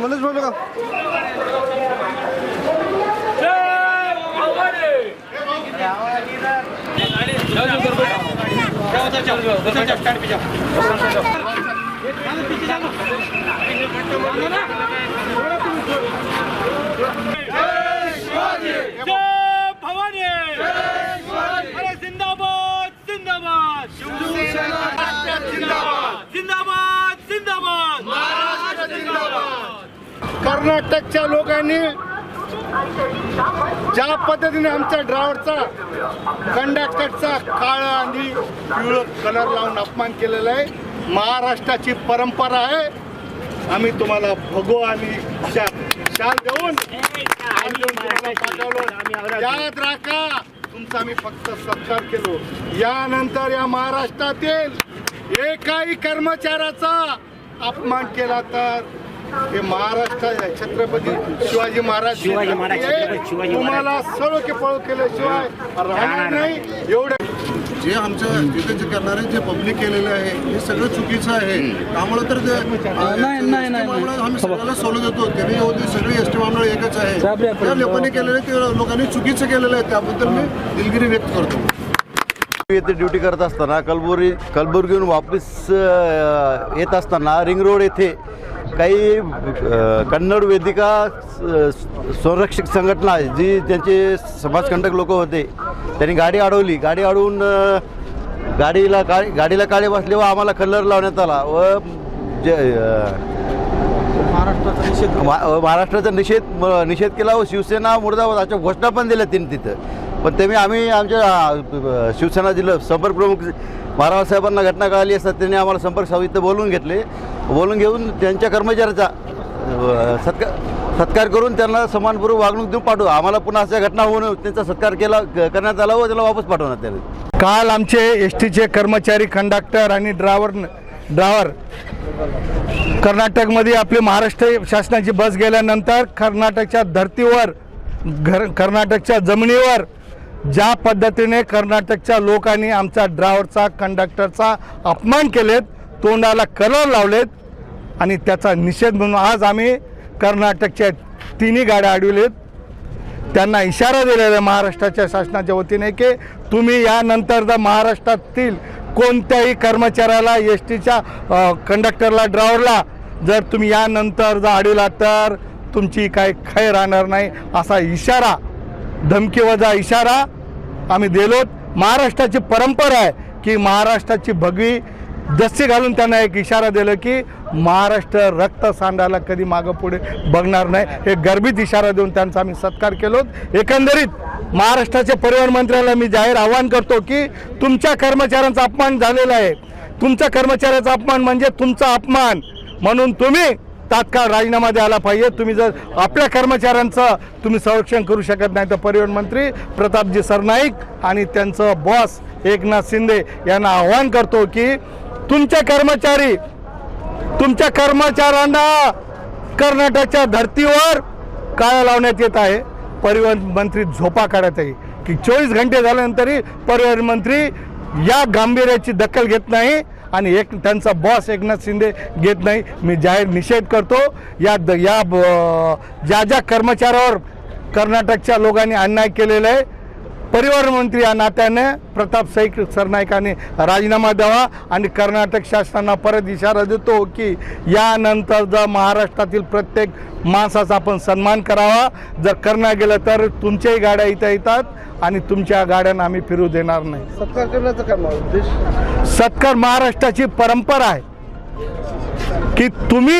मनोज बोलू का? कर्नाटकच्या लोकांनी ज्या पद्धतीने आमच्या ड्रायव्हरचा कंडक्टरचा काळा आणि पिवळं कलर लावून अपमान केलेला आहे, महाराष्ट्राची परंपरा आहे. आम्ही तुम्हाला भगो आणि शाल देऊन पाठवलो. याद राखा, तुमचा आम्ही फक्त सत्कार केलो. यानंतर या महाराष्ट्रातील एकाही कर्मचाऱ्याचा अपमान केला तर हे महाराष्ट्र छत्रपती शिवाजी महाराज तुम्हाला सर्व के पळू केल्याशिवाय राहणार नाही. एवढे जे आमच्या इथे जे करणारे जे पब्लिक केलेलं आहे हे सगळं चुकीचं आहे. त्यामुळे तर आम्ही सगळ्याला सोडून देतो. त्यांनी होते सगळे एस टी मामला एकच आहे. त्या लोकांनी केलेलं ते लोकांनी चुकीचं केलेलं आहे. त्याबद्दल मी दिलगिरी व्यक्त करतो. येथे ड्युटी करत असताना कलबुर्गीहून वापस येत असताना रिंग रोड येथे काही कन्नड वेदिका संरक्षक संघटना जी त्यांचे समाजकंटक लोक होते त्यांनी गाडी अडवली. गाडी अडवून गाडीला काळे बसले व आम्हाला कलर लावण्यात आला व महाराष्ट्राचा निषेध केला व शिवसेना मुर्दाबाद अशा घोषणा पण दिल्या त्यांनी तिथं. पण आम्ही आमच्या शिवसेना जिल्हा संपर्क प्रमुख महाराज साहेबांना घटना कळाली असतात त्यांनी आम्हाला संपर्क साहित्य बोलून घेऊन त्यांच्या कर्मचाऱ्याचा सत्कार करून त्यांना सन्मानपूर्वक वागणूक देऊन पाठवू. आम्हाला पुन्हा अशा घटना होऊन त्यांचा सत्कार करण्यात आला व त्याला वापस पाठवण्यात आले. काल आमचे एस टीचे कर्मचारी कंडक्टर आणि ड्रायव्हर कर्नाटकमध्ये आपली महाराष्ट्र शासनाची बस गेल्यानंतर कर्नाटकच्या धर्तीवर कर्नाटकच्या जमिनीवर ज्या पद्धतीने कर्नाटकच्या लोकांनी आमच्या ड्रायव्हरचा कंडक्टरचा अपमान केलेत, तोंडाला कलर लावलेत आणि त्याचा निषेध म्हणून आज आम्ही कर्नाटकच्या तिन्ही गाड्या अडविलेत. त्यांना इशारा दिलेला आहे महाराष्ट्राच्या शासनाच्या वतीने की तुम्ही यानंतर जर महाराष्ट्रातील कोणत्याही कर्मचाऱ्याला एस टीच्या कंडक्टरला ड्रायव्हरला जर तुम्ही यानंतर जर अडविला तर तुमची काही खैर राहणार नाही असा इशारा, धमकीवजा इशारा आम्ही दिलोत. महाराष्ट्राची परंपरा आहे की महाराष्ट्राची भगवी दस्ती घालून त्यांना एक इशारा दिला की महाराष्ट्र रक्त सांडायला कधी मागं पुढे बघणार नाही. हे गर्भित इशारा देऊन त्यांचा आम्ही सत्कार केलोत. एकंदरीत महाराष्ट्राच्या परिवहन मंत्र्याला मी जाहीर आवाहन करतो की तुमच्या कर्मचाऱ्यांचा अपमान झालेला आहे. तुमच्या कर्मचाऱ्याचा अपमान म्हणजे तुमचा अपमान, म्हणून तुम्ही तात्काळ राजीनामा द्यायला पाहिजे. तुम्ही जर आपल्या कर्मचाऱ्यांचं तुम्ही संरक्षण करू शकत नाही तर परिवहन मंत्री प्रतापजी सरनाईक आणि त्यांचं बॉस एकनाथ शिंदे यांना आवाहन करतो की तुमच्या कर्मचाऱ्यांना कर्नाटकच्या धर्तीवर काळं लावण्यात येत आहे. परिवहन मंत्री झोपा काढत आहे की 24 घंटे झाल्यानंतरही परिवहन मंत्री या गांभीर्याची दखल घेत नाही आणि त्यांचा बॉस एकनाथ शिंदे घेत नाही. मी जाहीर निषेध करतो. ज्या कर्मचाऱ्यावर कर्नाटकच्या लोकांनी अन्याय केलेला आहे, परिवहन मंत्री या नात्याने प्रताप सरनाईकांनी राजीनामा द्यावा आणि कर्नाटक शासनाला परत इशारा देतो की यानंतर जर महाराष्ट्रातील प्रत्येक माणसाचा आपण सन्मान करावा. जर करणं गेलं तर तुमच्याही गाड्या इथं येतात आणि तुमच्या गाड्यांना आम्ही फिरू देणार नाही. सत्कार करण्याचा काय उद्देश? सत्कार महाराष्ट्राची परंपरा आहे की तुम्ही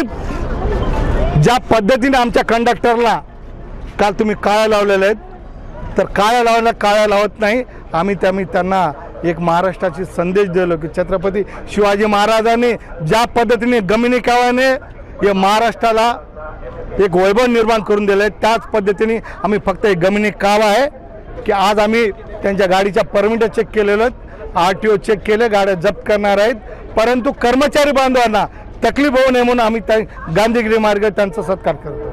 ज्या पद्धतीने आमच्या कंडक्टरला काल तुम्ही काळ्या लावलेल्या आहेत तर काळ्या लावत नाही. आम्ही त्यांना एक महाराष्ट्राची संदेश दिलो की छत्रपती शिवाजी महाराजांनी ज्या पद्धतीने गमिनी कावाने या महाराष्ट्राला एक वैभव निर्माण करून दिलं आहे त्याच पद्धतीने आम्ही फक्त एक गमिनी कावा आहे की आज आम्ही त्यांच्या गाडीच्या परमिट चेक केलेलं, RTO चेक केले, गाड्या जप्त करणार आहेत. परंतु कर्मचारी बांधवांना तकलीफ होऊ नये म्हणून आम्ही गांधीगिरी मार्ग त्यांचा सत्कार करतो.